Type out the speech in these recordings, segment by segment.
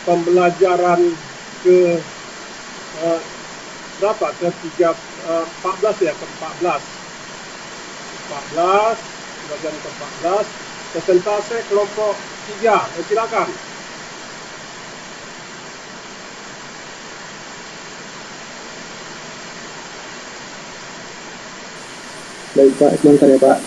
pembelajaran ke berapa? Ke 14 ya, ke 14. 14, pembelajaran ke 14, persentase kelompok 3. Silakan. Baik Pak, sebentar ya Pak.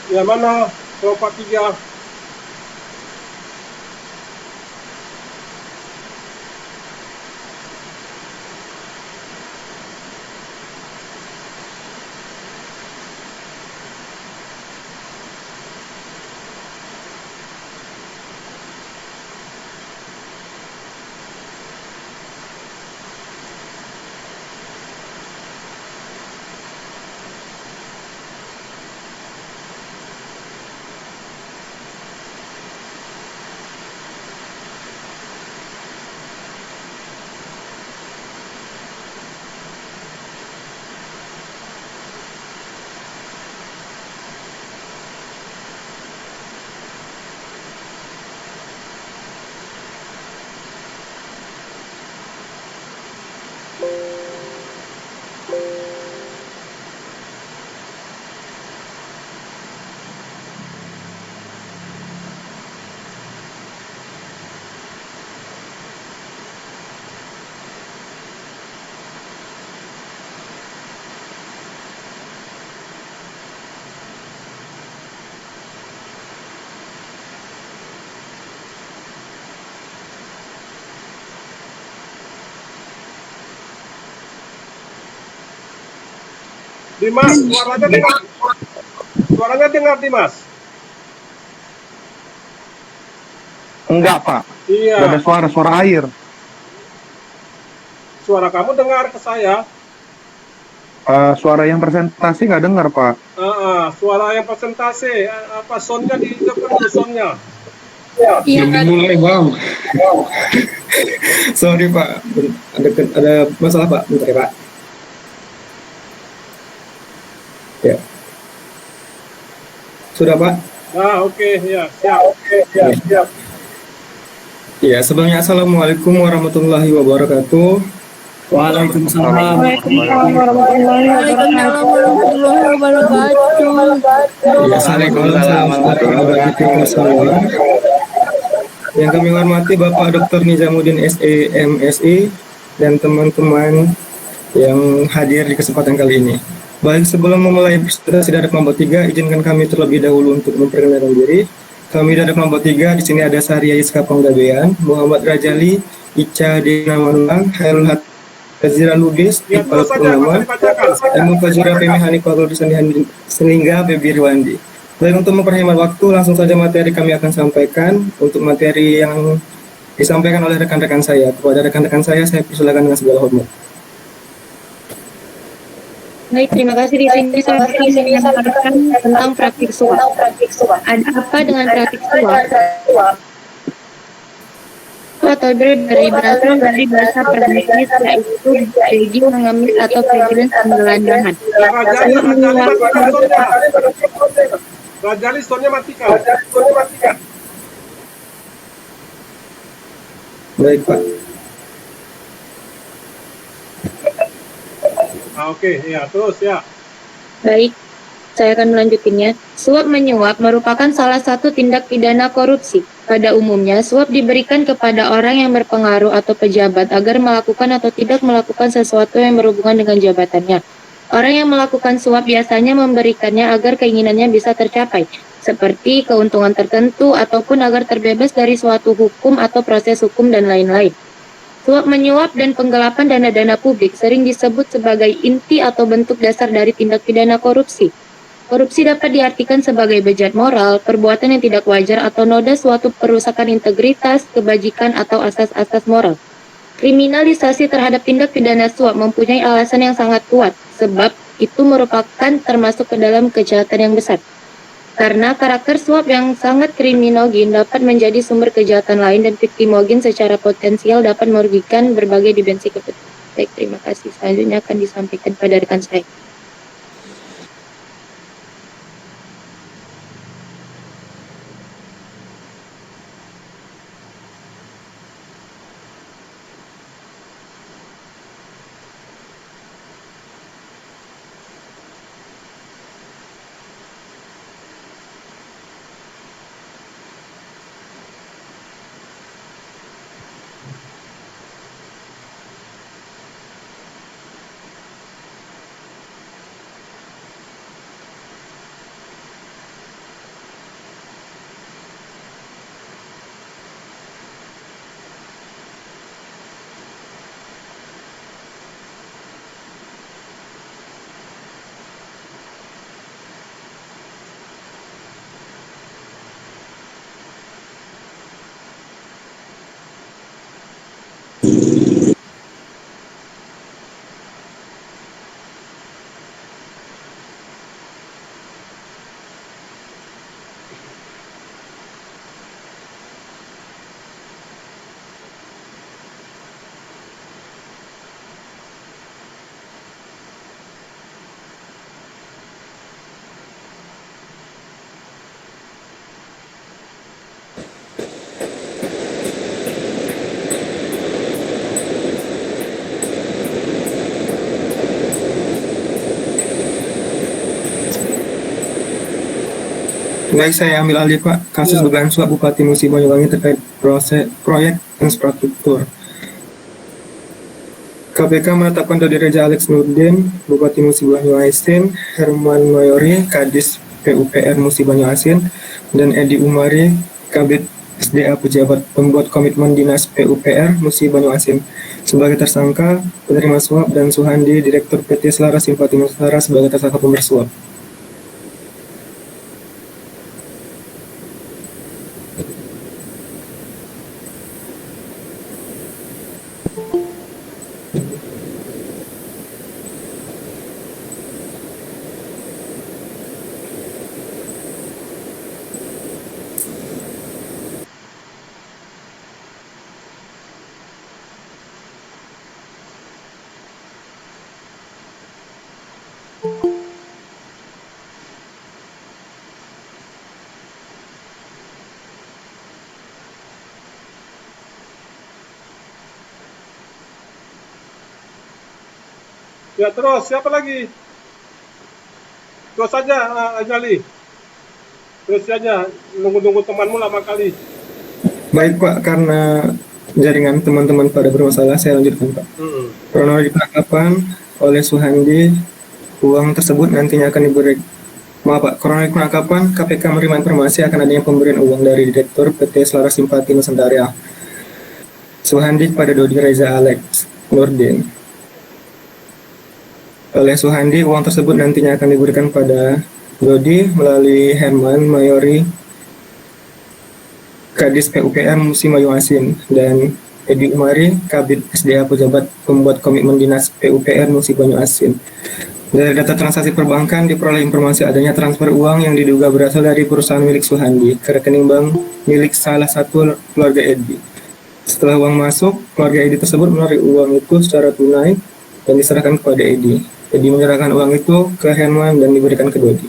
Yang mana kelompok 3? Dimas, suaranya dengar Dimas? Enggak Pak, Iya. nggak ada suara air. Suara kamu dengar ke saya? Suara yang presentasi nggak dengar Pak. Suara yang presentasi, apa soundnya dihidupkan dulu soundnya. Iya. Belum dimulai Bang. Sorry Pak, ada masalah Pak, bentar ya Pak. Ya. Sudah Pak? Oke, ya, siap. Ya, sebelumnya Assalamualaikum warahmatullahi wabarakatuh. Waalaikumsalam warahmatullahi wabarakatuh. Ya, Assalamualaikum warahmatullahi wabarakatuh. Yang kami hormati Bapak Dr. Nizamuddin SE MSI dan teman-teman yang hadir di kesempatan kali ini. Baik, sebelum memulai presentasi dari kelompok 3, izinkan kami terlebih dahulu untuk memperkenalkan diri. Kami dari kelompok 3, di sini ada Sahria Iska Panggabean, Muhammad Rajali, Ica Dina Manulang, Hairul Hazira Lubis, Iqbal Purnama, Emu Fajira Pemi Hanifah Seningga Bebi Rwandi. Baik, untuk memperhemat waktu, langsung saja materi kami akan sampaikan. Untuk materi yang disampaikan oleh rekan-rekan saya, kepada rekan-rekan saya persilakan dengan segala hormat. Baik, terima kasih. Di sini saya akan tentang praktik suap. Ada apa dengan praktik suap? Atau dari berasal dari bahasa Perancis, yaitu begging, mengemis atau privilege penggelandangan. Rajali, soundnya matikan. Baik Pak. Oke, ya, terus ya. Baik, saya akan melanjutkannya. Suap menyuap merupakan salah satu tindak pidana korupsi. Pada umumnya, suap diberikan kepada orang yang berpengaruh atau pejabat agar melakukan atau tidak melakukan sesuatu yang berhubungan dengan jabatannya. Orang yang melakukan suap biasanya memberikannya agar keinginannya bisa tercapai, seperti keuntungan tertentu ataupun agar terbebas dari suatu hukum atau proses hukum dan lain-lain. Suap menyuap dan penggelapan dana-dana publik sering disebut sebagai inti atau bentuk dasar dari tindak pidana korupsi. Korupsi dapat diartikan sebagai bejat moral, perbuatan yang tidak wajar atau noda suatu perusakan integritas, kebajikan, atau asas-asas moral. Kriminalisasi terhadap tindak pidana suap mempunyai alasan yang sangat kuat, sebab itu merupakan termasuk ke dalam kejahatan yang besar. Karena karakter suap yang sangat kriminogen dapat menjadi sumber kejahatan lain dan viktimogen secara potensial dapat merugikan berbagai dimensi kepentingan. Baik, terima kasih. Selanjutnya akan disampaikan pada rekan saya. Baik, saya ambil alih Pak, kasus dugaan suap Bupati Musi Banyuwangi terkait proyek infrastruktur. KPK menetapkan Dodi Reja Alex Nurdin, Bupati Musi Banyuasin, Herman Mayori, Kadis PUPR Musi Banyuasin, dan Edi Umari, Kabid SDA pejabat pembuat komitmen Dinas PUPR Musi Banyuasin sebagai tersangka penerima suap, dan Suhandi, Direktur PT Selaras Simpati Nusantara sebagai tersangka pemberi suap. Ya terus, siapa lagi? Terus saja, Ajali. Terus saja, nunggu-nunggu temanmu lama kali. Baik Pak, karena jaringan teman-teman pada bermasalah, saya lanjutkan Pak. Kronologi penangkapan oleh Suhandi, uang tersebut nantinya akan diberi. Maaf Pak, kronologi penangkapan, KPK menerima informasi akan adanya pemberian uang dari Direktur PT Selaras Simpati Nusantara Suhandi kepada Dodi Reza Alex Nurdin. Oleh Suhandi, uang tersebut nantinya akan diberikan pada Dodi melalui Herman Mayori, Kadis PUPR Musi Banyuasin, dan Edi Umari, Kabid SDA pejabat pembuat komitmen Dinas PUPR Musi Banyuasin. Dari data transaksi perbankan diperoleh informasi adanya transfer uang yang diduga berasal dari perusahaan milik Suhandi ke rekening bank milik salah satu keluarga Edi. Setelah uang masuk, keluarga Edi tersebut menarik uang itu secara tunai dan diserahkan kepada Edi. Edi menyerahkan uang itu ke Herman dan diberikan ke Dodi.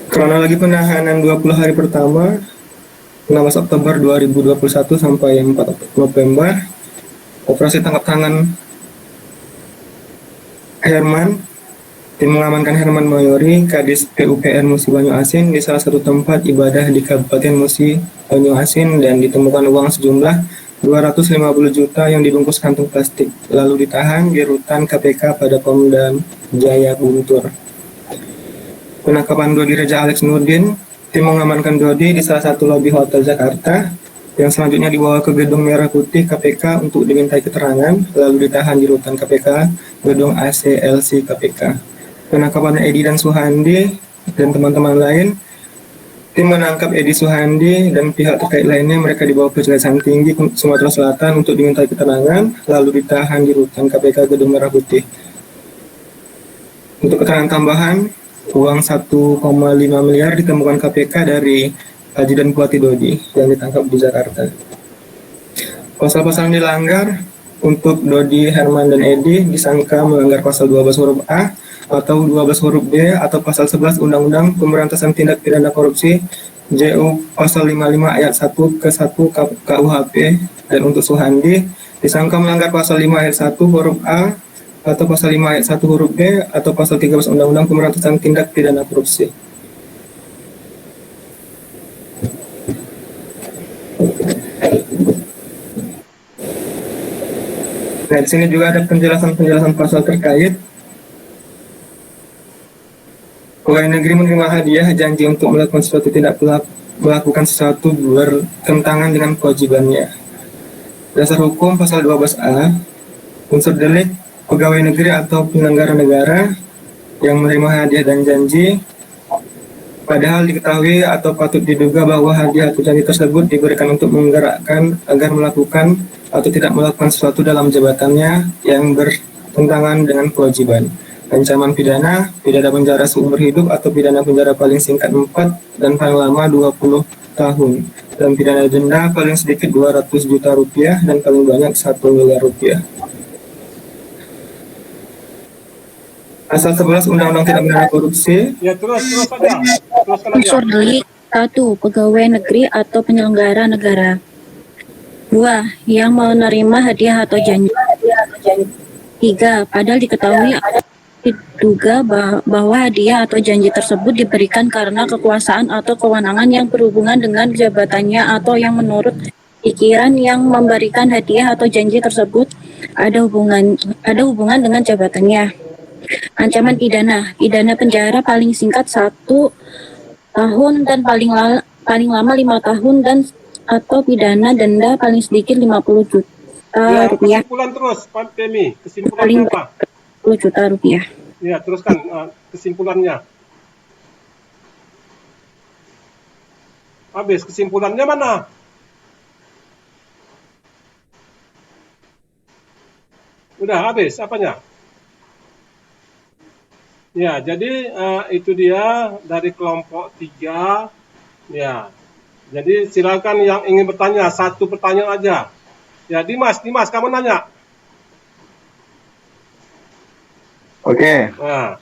Kronologi penahanan 20 hari pertama 16 Oktober 2021 sampai 4 November. Operasi tangkap tangan Herman. Tim mengamankan Herman Mayori, Kadis PUPR Musi Banyuasin di salah satu tempat ibadah di Kabupaten Musi Banyuasin dan ditemukan uang sejumlah 250 juta yang dibungkus kantung plastik, lalu ditahan di rutan KPK pada Pemdam Jaya Guntur. Penangkapan Dodi Reja Alex Nurdin, tim mengamankan Dodi di salah satu lobi Hotel Jakarta, yang selanjutnya dibawa ke Gedung Merah Putih KPK untuk dimintai keterangan, lalu ditahan di rutan KPK, Gedung ACLC KPK. Penangkapan Edi dan Suhandi dan teman-teman lain Tim menangkap Edi Suhandi dan pihak terkait lainnya. Mereka dibawa ke Kejaksaan Tinggi Sumatera Selatan untuk dimintai keterangan, lalu ditahan di rutan KPK Gedung Merah Putih. Untuk keterangan tambahan, uang 1,5 miliar ditemukan KPK dari Haji dan Bupati Dodi yang ditangkap di Jakarta. Pasal-pasal yang dilanggar untuk Dodi, Herman, dan Edi disangka melanggar pasal 12 huruf A atau 12 huruf B atau pasal 11 Undang-Undang Pemberantasan Tindak Pidana Korupsi JU pasal 55 ayat 1 ke 1 KUHP, dan untuk Suhandi disangka melanggar pasal 5 ayat 1 huruf A atau pasal 5 ayat 1 huruf B atau pasal 13 Undang-Undang Pemberantasan Tindak Pidana Korupsi. Nah, di sini juga ada penjelasan pasal terkait. Pegawai negeri menerima hadiah janji untuk melakukan sesuatu bertentangan dengan kewajibannya. Dasar hukum pasal 12A, unsur delik pegawai negeri atau penyelenggara negara yang menerima hadiah dan janji, padahal diketahui atau patut diduga bahwa hadiah atau janji tersebut diberikan untuk menggerakkan agar melakukan atau tidak melakukan sesuatu dalam jabatannya yang bertentangan dengan kewajiban. Ancaman pidana penjara seumur hidup atau pidana penjara paling singkat 4 dan paling lama 20 tahun. Dan pidana denda paling sedikit 200 juta rupiah dan paling banyak 1 miliar rupiah. Pasal 11 Undang-Undang Tindak Pidana Korupsi. Ya, terus aja. Teruskan aja. Unsur delik 1. Pegawai negeri atau penyelenggara negara. 2. Yang menerima hadiah atau janji. 3. Padahal diketahui diduga bahwa hadiah atau janji tersebut diberikan karena kekuasaan atau kewenangan yang berhubungan dengan jabatannya atau yang menurut pikiran yang memberikan hadiah atau janji tersebut ada hubungan dengan jabatannya. Ancaman pidana penjara paling singkat 1 tahun dan paling lama 5 tahun dan atau pidana denda paling sedikit 50 juta Ya, rupiah. kesimpulan terus, Pak Pemi. Kesimpulannya apa? 10 juta rupiah. Ya, teruskan kesimpulannya. Habis, kesimpulannya mana? Udah habis, apanya? Ya, jadi itu dia dari kelompok 3. Ya, jadi silakan yang ingin bertanya, satu pertanyaan aja. Ya, Dimas, kamu nanya. Oke. Nah,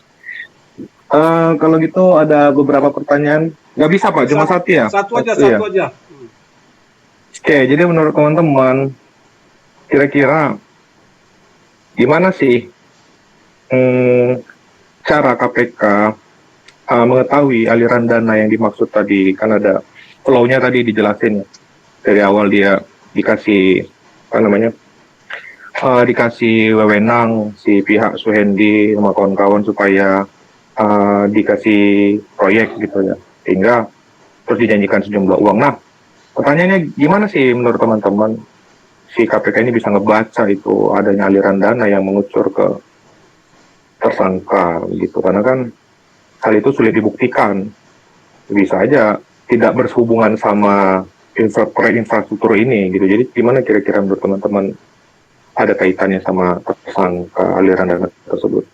Kalau gitu ada beberapa pertanyaan. Nggak bisa Pak, cuma satu ya? Satu aja. Oke, jadi menurut teman-teman, kira-kira gimana sih cara KPK mengetahui aliran dana yang dimaksud tadi? Kan ada flow-nya tadi dijelasin. Dari awal dia dikasih, dikasih wewenang si pihak Suhendi sama kawan-kawan supaya dikasih proyek gitu ya, sehingga terus dijanjikan sejumlah uang. Nah, pertanyaannya gimana sih menurut teman-teman si KPK ini bisa ngebaca itu adanya aliran dana yang mengucur ke tersangka gitu, karena kan hal itu sulit dibuktikan, bisa aja tidak berhubungan sama proyek infrastruktur ini gitu. Jadi gimana kira-kira menurut teman-teman ada kaitannya sama tersangka aliran dana tersebut?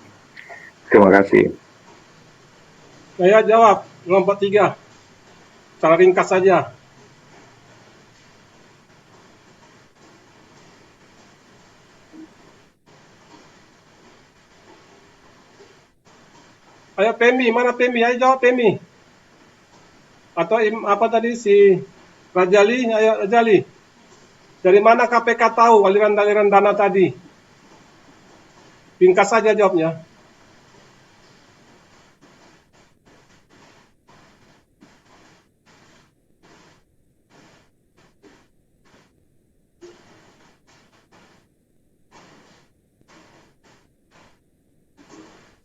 Terima kasih. Saya jawab, kelompok 3. Secara ringkas saja. Ayo Pemi, mana Pemi? Ayo jawab Pemi. Atau apa tadi si Rajali? Ayo Rajali. Dari mana KPK tahu aliran dana tadi? Ringkas saja jawabnya.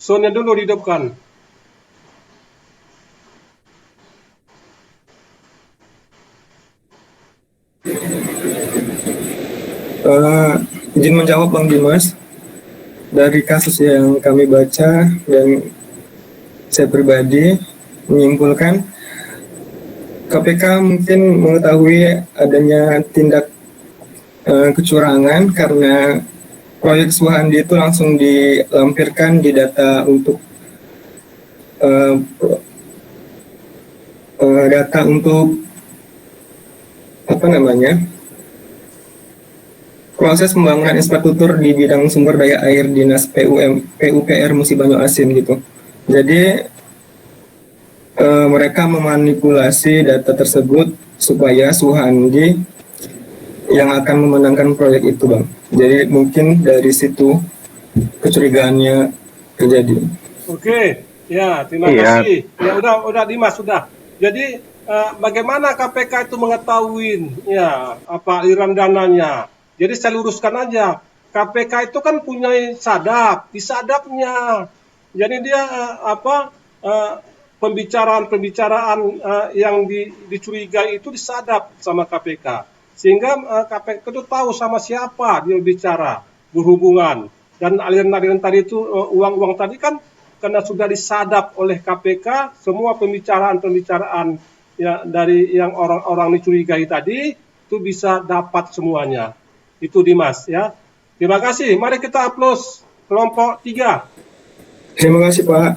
Soundnya dulu dihidupkan. Izin menjawab Bang Dimas. Dari kasus yang kami baca dan saya pribadi menyimpulkan KPK mungkin mengetahui adanya tindak kecurangan karena proyek Suhandi itu langsung dilampirkan di data untuk eh, data untuk apa namanya proses pembangunan infrastruktur di bidang sumber daya air Dinas PUPR Musi Banyu-Asin gitu. Jadi mereka memanipulasi data tersebut supaya Suhandi yang akan memenangkan proyek itu, Bang. Jadi mungkin dari situ kecurigaannya terjadi. Oke, ya terima Iya. kasih. Ya udah Dimas sudah. Jadi bagaimana KPK itu mengetahui ya apa aliran dananya? Jadi saya luruskan aja. KPK itu kan punya sadap, di sadapnya. Jadi dia pembicaraan-pembicaraan yang dicurigai itu disadap sama KPK. Sehingga KPK itu tahu sama siapa dia bicara, berhubungan. Dan aliran-aliran tadi itu, uang-uang tadi kan karena sudah disadap oleh KPK, semua pembicaraan-pembicaraan ya dari yang orang-orang dicurigai tadi itu bisa dapat semuanya. Itu Dimas ya. Terima kasih. Mari kita aplaus kelompok 3. Terima kasih, Pak.